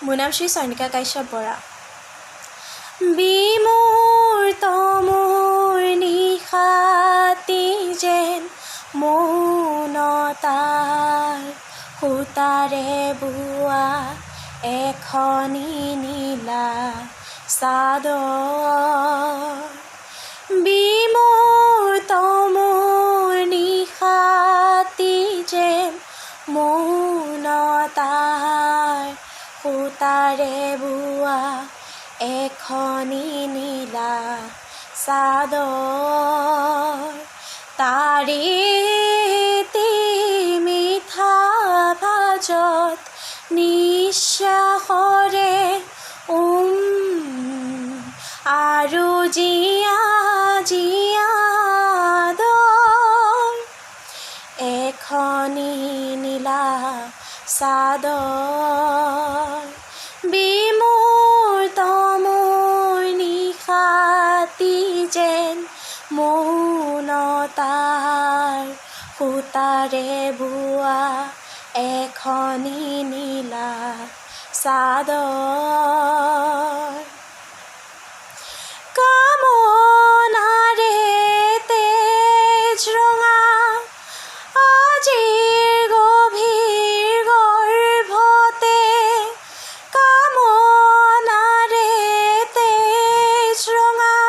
মোৰ নাম শ্ৰী চয়নিকা কাশ্যপ বৰা। বিমূৰ্ত মোৰ নিশাতি যেন মৌনতাৰ সূতাৰে বোৱা এখনি নীলা চাদৰ। বিমূৰ্ত মোৰ নিশাতি যেন মৌনতাৰ সূতাৰে বোৱা এখনি নীলা চাদৰ। তাৰে মিঠা ভাজত নিশ্বাসৰে আৰু জিয়া জিয়া দৰ এখনি নীলা চাদৰ। বিমূৰ্ত মোৰ নিশাতি যেন মৌনতাৰ সূতাৰে বোৱা এখনি নীলা চাদৰ। কামনাৰে তেজ ৰঙা আজিৰ গভীৰ গৰ্ভতে, কামনাৰে তেজ ৰঙা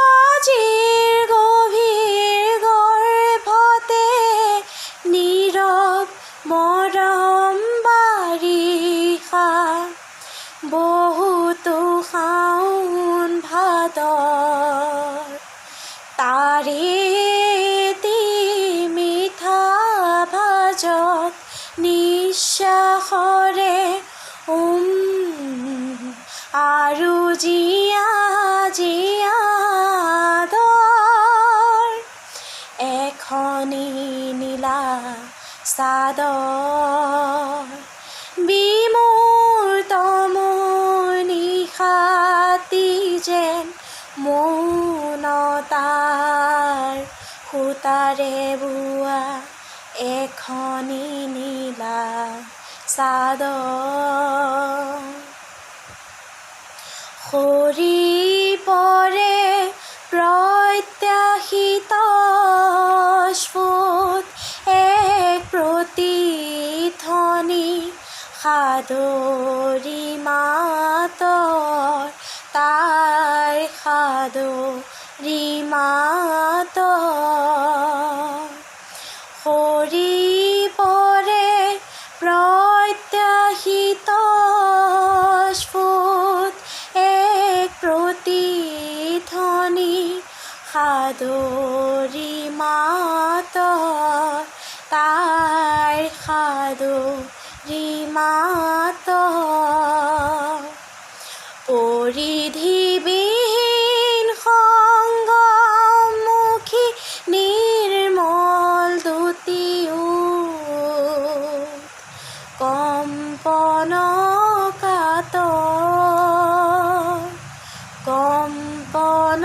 আজিৰ গভীৰ গৰ্ভতে, নীৰৱ মৰম বাৰিষা বহুতো শাওণ ভাদৰ। তাৰে মিঠা ভাজত নিশ্বাসৰে আৰু জিয়া জিয়া দৰ এখনি নীলা চাদৰ। বিমূৰ্ত মোৰ নিশাতি যেন মৌনতাৰ সূতাৰে বোৱা এখনি নীলা চাদৰ। সৰি পৰে প্ৰত্যাশিত স্ফুট এক প্ৰতিধ্বনি সাদৰী মাতৰ, তাৰ সাদৰী মাতৰ। সৰি পৰে প্ৰত্যাশিত স্ফুট এক প্ৰতিধ্বনি সাদৰী মাতৰ, তাৰ সাদৰী মাতৰ। পৰিধিবিহীন সংগমুখী নিৰ্মল দুটি ওঠ, কম্পন কাতৰ, কম্পন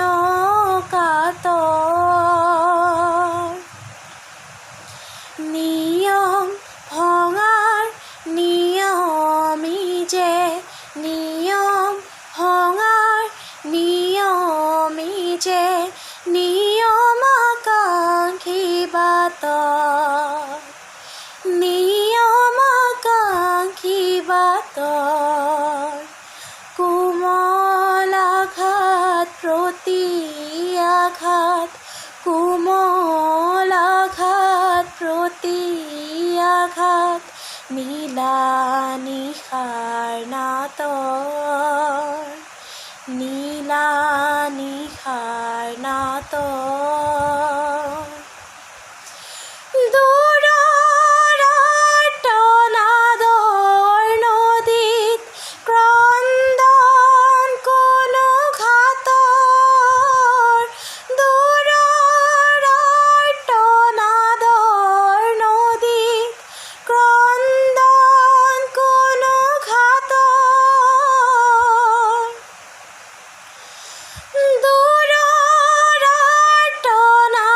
কাতৰ। নিয়ম ভঙাৰ নিয়মী যে, নিয়ম ভঙাৰ নিয়মী যে, নিয়মাকাংক্ষী বাটৰ, নিয়মাকাংক্ষী বাটৰ। কোমল আঘাত প্ৰতি আঘাত, কোমল আঘাত প্ৰতি আঘাত, নীলা নিশাৰ নাটৰ, নীলা নিশাৰ নাটৰ। দূৰৰ আৰ্তনাদৰ নদীত ক্ৰন্দন কোনো ঘাটৰ, দূৰৰ আৰ্তনাদৰ নদীত ক্ৰন্দন কোনো ঘাটৰ। দূৰৰ আৰ্তনাদৰ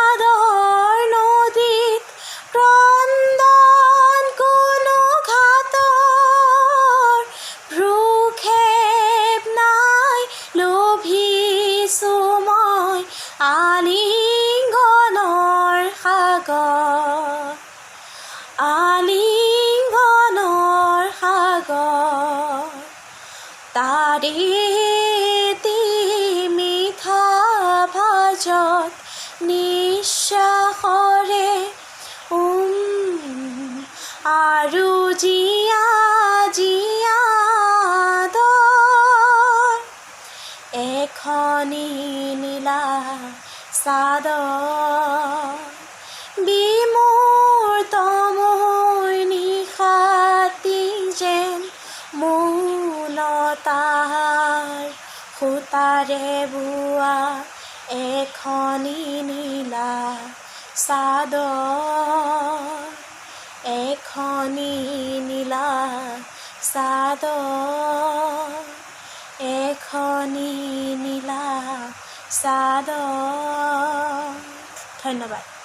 সাগৰ তাৰে মিঠা ভাজত নিশ্বাসৰে আৰু জীয়া জীয়া দৰ এখনি নীলা চাদৰ বিমূৰ্ত মোৰ নিশাতি যেন মৌনতাৰ সূতাৰে বোৱা এখনি নীলা চাদৰ এখনি নীলা চাদৰ এখনি নীলা চাদৰ। ধন্যবাদ।